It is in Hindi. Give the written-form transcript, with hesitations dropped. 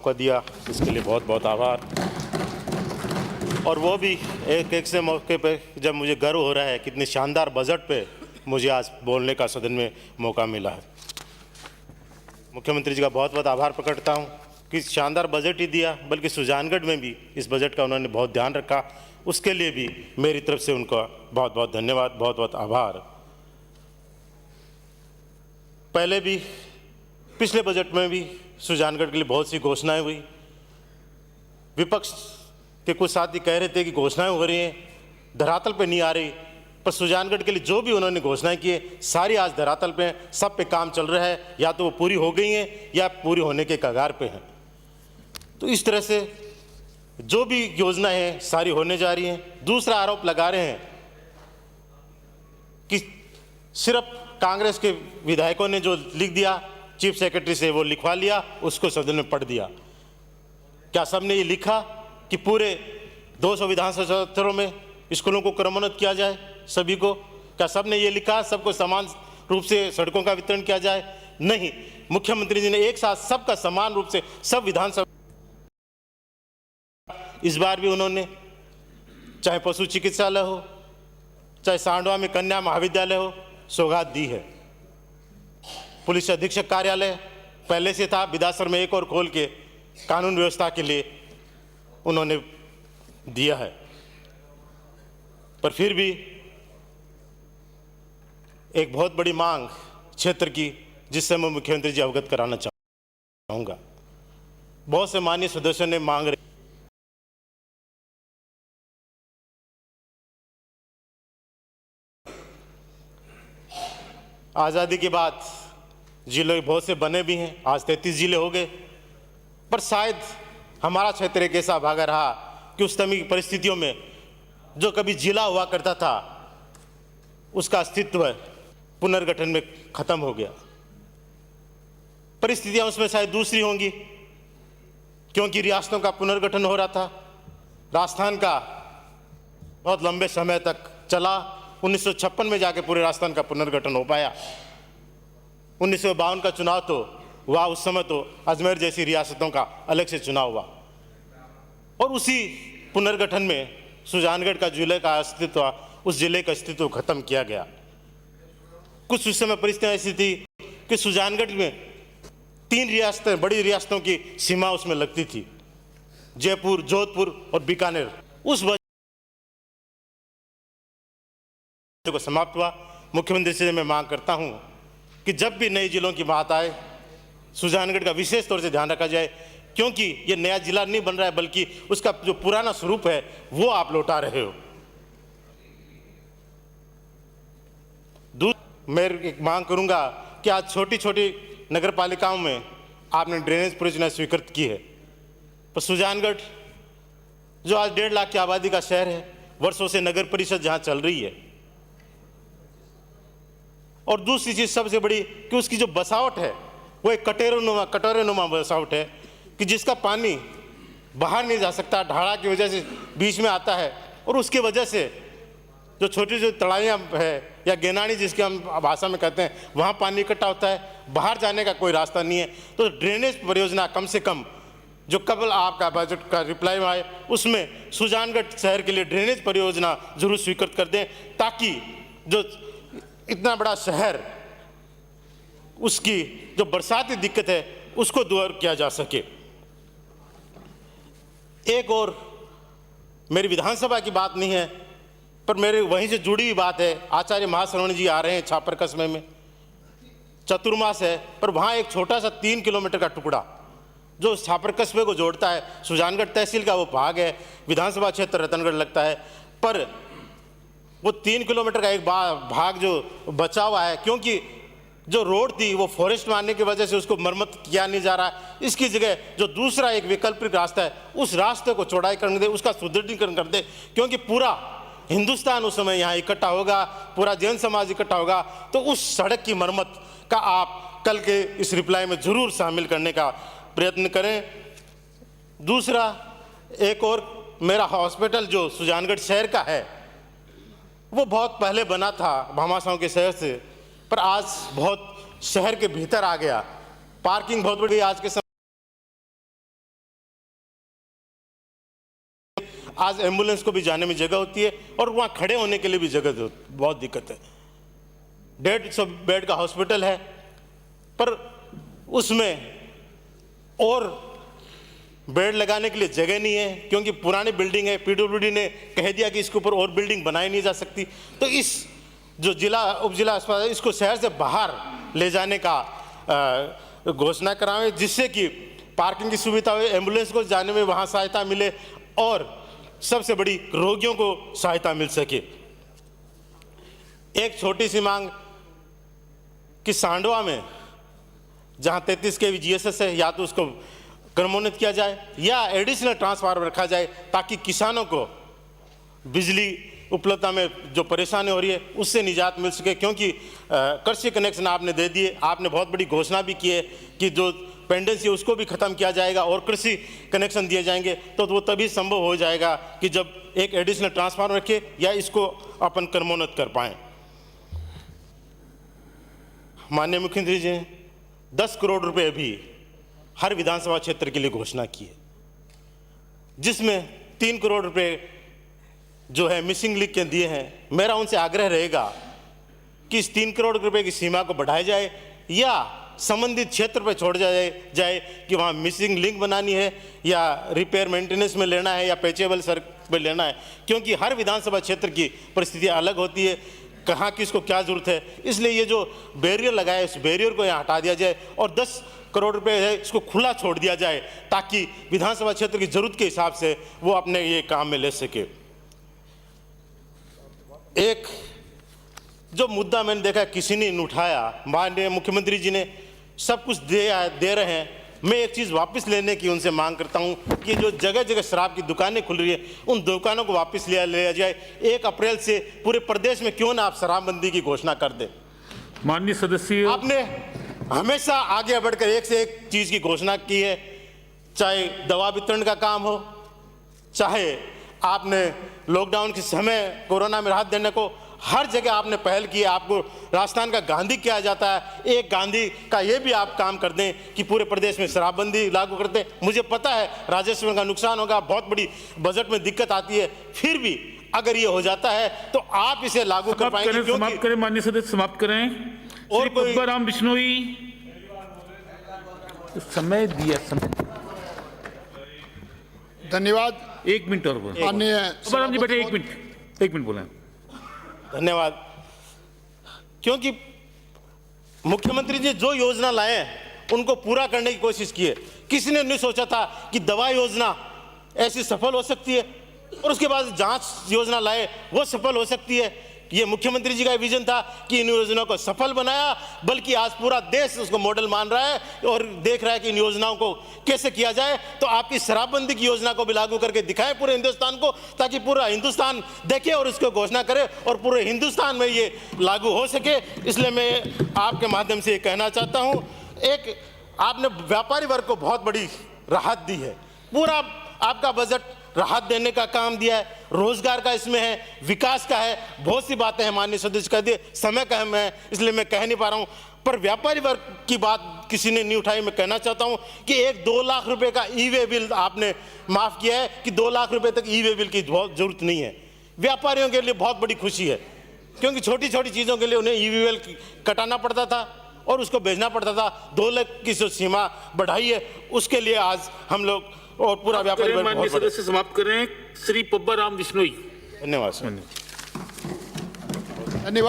को दिया, इसके लिए बहुत बहुत आभार। और वो भी एक एक से मौके पे जब मुझे गर्व हो रहा है कितने शानदार बजट पे मुझे आज बोलने का सदन में मौका मिला है। मुख्यमंत्री जी का बहुत बहुत आभार प्रकटता हूँ कि शानदार बजट ही दिया, बल्कि सुजानगढ़ में भी इस बजट का उन्होंने बहुत ध्यान रखा। उसके लिए भी मेरी तरफ से उनका बहुत बहुत धन्यवाद, बहुत बहुत आभार। पहले भी पिछले बजट में भी सुजानगढ़ के लिए बहुत सी घोषणाएं हुई। विपक्ष के कुछ साथी कह रहे थे कि घोषणाएं हो रही हैं, धरातल पे नहीं आ रही, पर सुजानगढ़ के लिए जो भी उन्होंने घोषणाएं की है सारी आज धरातल पे, सब पे काम चल रहा है, या तो वो पूरी हो गई हैं या पूरी होने के कगार पे हैं। तो इस तरह से जो भी योजनाएं हैं सारी होने जा रही हैं। दूसरा आरोप लगा रहे हैं कि सिर्फ कांग्रेस के विधायकों ने जो लिख दिया चीफ सेक्रेटरी से, वो लिखवा लिया, उसको सदन में पढ़ दिया। क्या सबने ये लिखा कि पूरे 200 विधानसभा क्षेत्रों में स्कूलों को क्रमोन्नत किया जाए सभी को? क्या सबने ये लिखा सबको समान रूप से सड़कों का वितरण किया जाए? नहीं, मुख्यमंत्री जी ने एक साथ सबका समान रूप से सब विधानसभा, इस बार भी उन्होंने चाहे पशु चिकित्सालय हो, चाहे सांडवा में कन्या महाविद्यालय हो, सौगात दी है। पुलिस अधीक्षक कार्यालय पहले से था, बिदासर में एक और खोल के कानून व्यवस्था के लिए उन्होंने दिया है। पर फिर भी एक बहुत बड़ी मांग क्षेत्र की, जिससे मैं मुख्यमंत्री जी अवगत कराना चाहूंगा। बहुत से माननीय सदस्यों ने मांग रही, आज़ादी के बाद जिले बहुत से बने भी हैं, आज 33 जिले हो गए, पर शायद हमारा क्षेत्र एक ऐसा भागा रहा कि उस समय की परिस्थितियों में जो कभी जिला हुआ करता था उसका अस्तित्व पुनर्गठन में खत्म हो गया। परिस्थितियां उसमें शायद दूसरी होंगी, क्योंकि रियासतों का पुनर्गठन हो रहा था। राजस्थान का बहुत लंबे समय तक चला, 1956 में जाके पूरे राजस्थान का पुनर्गठन हो पाया। 1952 का चुनाव तो हुआ, उस समय तो अजमेर जैसी रियासतों का अलग से चुनाव हुआ, और उसी पुनर्गठन में सुजानगढ़ का जिले का अस्तित्व, उस जिले का अस्तित्व खत्म किया गया। कुछ उस समय परिस्थितियां ऐसी थी कि सुजानगढ़ में 3 रियासतें, बड़ी रियासतों की सीमा उसमें लगती थी, जयपुर, जोधपुर और बीकानेर। उस वजह को समाप्त हुआ। मुख्यमंत्री से मैं मांग करता हूं कि जब भी नए जिलों की बात आए, सुजानगढ़ का विशेष तौर से ध्यान रखा जाए, क्योंकि ये नया जिला नहीं बन रहा है, बल्कि उसका जो पुराना स्वरूप है वो आप लौटा रहे हो। मैं एक मांग करूंगा कि आज छोटी छोटी नगर पालिकाओं में आपने ड्रेनेज परियोजना स्वीकृत की है, पर सुजानगढ़ जो आज 1.5 लाख की आबादी का शहर है, वर्षों से नगर परिषद जहां चल रही है, और दूसरी चीज सबसे बड़ी कि उसकी जो बसावट है वो एक कटोरेनुमा बसावट है कि जिसका पानी बाहर नहीं जा सकता, ढाड़ा की वजह से बीच में आता है, और उसकी वजह से जो छोटी छोटी तड़ाइयाँ है या गेनानी जिसके हम भाषा में कहते हैं, वहाँ पानी इकट्ठा होता है, बाहर जाने का कोई रास्ता नहीं है। तो ड्रेनेज परियोजना कम से कम जो कल आपका बजट का रिप्लाई में आए उसमें सुजानगढ़ शहर के लिए ड्रेनेज परियोजना जरूर स्वीकृत कर दें, ताकि जो इतना बड़ा शहर, उसकी जो बरसाती दिक्कत है उसको दूर किया जा सके। एक और मेरी विधानसभा की बात नहीं है, पर मेरे वहीं से जुड़ी हुई बात है। आचार्य महाश्रवण जी आ रहे हैं छापर कस्बे में, चतुर्मास है, पर वहाँ एक छोटा सा 3 किलोमीटर का टुकड़ा जो छापर कस्बे को जोड़ता है, सुजानगढ़ तहसील का वो भाग है, विधानसभा क्षेत्र रतनगढ़ लगता है, पर वो 3 किलोमीटर का एक भाग जो बचा हुआ है, क्योंकि जो रोड थी वो फॉरेस्ट मारने की वजह से उसको मरम्मत किया नहीं जा रहा। इसकी जगह जो दूसरा एक वैकल्पिक रास्ता है, उस रास्ते को चौड़ाई कर दे, उसका सुदृढ़ीकरण कर दे, क्योंकि पूरा हिंदुस्तान उस समय यहाँ इकट्ठा होगा, पूरा जैन समाज इकट्ठा होगा। तो उस सड़क की मरम्मत का आप कल के इस रिप्लाई में जरूर शामिल करने का प्रयत्न करें। दूसरा, एक और मेरा हॉस्पिटल जो सुजानगढ़ शहर का है, वो बहुत पहले बना था भामाशाह के शहर से, पर आज बहुत शहर के भीतर आ गया। पार्किंग बहुत बड़ी आज के समय आज एम्बुलेंस को भी जाने में जगह होती है और वहाँ खड़े होने के लिए भी जगह बहुत दिक्कत है। 150 बेड का हॉस्पिटल है, पर उसमें और बेड लगाने के लिए जगह नहीं है, क्योंकि पुरानी बिल्डिंग है। पीडब्ल्यूडी ने कह दिया कि इसके ऊपर और बिल्डिंग बनाई नहीं जा सकती। तो इस जो जिला उप जिला अस्पताल है, इसको शहर से बाहर ले जाने का घोषणा कराएं, जिससे कि पार्किंग की सुविधा हो, एम्बुलेंस को जाने में वहाँ सहायता मिले और सबसे बड़ी रोगियों को सहायता मिल सके। एक छोटी सी मांग कि सांडवा में जहाँ 33 kV GSS है, या तो उसको क्रमोन्नत किया जाए या एडिशनल ट्रांसफार्मर रखा जाए, ताकि किसानों को बिजली उपलब्धता में जो परेशानी हो रही है उससे निजात मिल सके। क्योंकि कृषि कनेक्शन आपने दे दिए, आपने बहुत बड़ी घोषणा भी की है कि जो पेंडेंसी है उसको भी ख़त्म किया जाएगा और कृषि कनेक्शन दिए जाएंगे, तो वो तभी संभव हो जाएगा कि जब एक एडिशनल ट्रांसफार्मर रखे या इसको अपन क्रमोन्नत कर पाएँ। माननीय मुख्यमंत्री जी ने 10 करोड़ रुपए अभी हर विधानसभा क्षेत्र के लिए घोषणा की है, जिसमें 3 करोड़ रुपए जो है मिसिंग लिंक के दिए हैं। मेरा उनसे आग्रह रहेगा कि इस 3 करोड़ रुपए की सीमा को बढ़ाया जाए या संबंधित क्षेत्र पर छोड़ जाए कि वहाँ मिसिंग लिंक बनानी है या रिपेयर मेंटेनेंस में लेना है या पेचेबल सड़क पर लेना है, क्योंकि हर विधानसभा क्षेत्र की परिस्थितियाँ अलग होती है, कहाँ किसको क्या जरूरत है। इसलिए ये जो बैरियर लगा है, इस बैरियर को यहाँ हटा दिया जाए और 10 करोड़ रुपए है इसको खुला छोड़ दिया जाए, ताकि विधानसभा क्षेत्र की जरूरत के हिसाब से वो अपने ये काम में ले सके। एक जो मुद्दा मैंने देखा किसी ने नहीं उठाया, माननीय मुख्यमंत्री जी ने सब कुछ दे रहे हैं। मैं एक चीज़ वापस लेने की उनसे मांग करता हूं कि जो जगह जगह शराब की दुकानें खुल रही है, उन दुकानों को वापस लिया जाए। 1 अप्रैल से पूरे प्रदेश में क्यों ना आप शराबबंदी की घोषणा कर दें। माननीय सदस्य, आपने हमेशा आगे बढ़कर एक से एक चीज़ की घोषणा की है, चाहे दवा वितरण का काम हो, चाहे आपने लॉकडाउन के समय कोरोना में राहत देने को, हर जगह आपने पहल की है। आपको राजस्थान का गांधी किया जाता है, एक गांधी का ये भी आप काम कर दें कि पूरे प्रदेश में शराबबंदी लागू कर दें। मुझे पता है राजस्व का नुकसान होगा, बहुत बड़ी बजट में दिक्कत आती है, फिर भी अगर ये हो जाता है तो आप इसे लागू कर पाएंगे। समाप्त करें माननीय सदस्य, समाप्त करें। और पब्बा राम बिश्नोई, समय दिया, समय। धन्यवाद। 1 मिनट और माननीय पब्बा राम जी बैठे, 1 मिनट बोलें। धन्यवाद। क्योंकि मुख्यमंत्री जी जो योजना लाए हैं उनको पूरा करने की कोशिश की है। किसी ने नहीं सोचा था कि दवा योजना ऐसी सफल हो सकती है और उसके बाद जांच योजना लाए वो सफल हो सकती है। ये मुख्यमंत्री जी का विजन था कि इन योजनाओं को सफल बनाया, बल्कि आज पूरा देश उसको मॉडल मान रहा है और देख रहा है कि इन योजनाओं को कैसे किया जाए। तो आपकी शराबबंदी की योजना को भी लागू करके दिखाएं पूरे हिंदुस्तान को, ताकि पूरा हिंदुस्तान देखे और इसको घोषणा करे और पूरे हिंदुस्तान में ये लागू हो सके। इसलिए मैं आपके माध्यम से ये कहना चाहता हूँ, एक आपने व्यापारी वर्ग को बहुत बड़ी राहत दी है, पूरा आपका बजट राहत देने का काम दिया है, रोजगार का इसमें है, विकास का है, बहुत सी बातें हैं। माननीय सदस्य कह दिए, समय का है, इसलिए मैं कह नहीं पा रहा हूं, पर व्यापारी वर्ग की बात किसी ने नहीं उठाई। मैं कहना चाहता हूं कि एक 2 लाख रुपए का ई-वे बिल आपने माफ किया है कि 2 लाख रुपए तक ई-वे बिल की बहुत जरूरत नहीं है। व्यापारियों के लिए बहुत बड़ी खुशी है, क्योंकि छोटी छोटी चीज़ों के लिए उन्हें ई-वे बिल कटाना पड़ता था और उसको भेजना पड़ता था। 2 लाख की जो सीमा बढ़ाई है उसके लिए आज हम लोग और पूरा व्यापारी वर्ग। माननीय सदस्य समाप्त करें। श्री पब्बा राम बिश्नोई। धन्यवाद सर। धन्यवाद।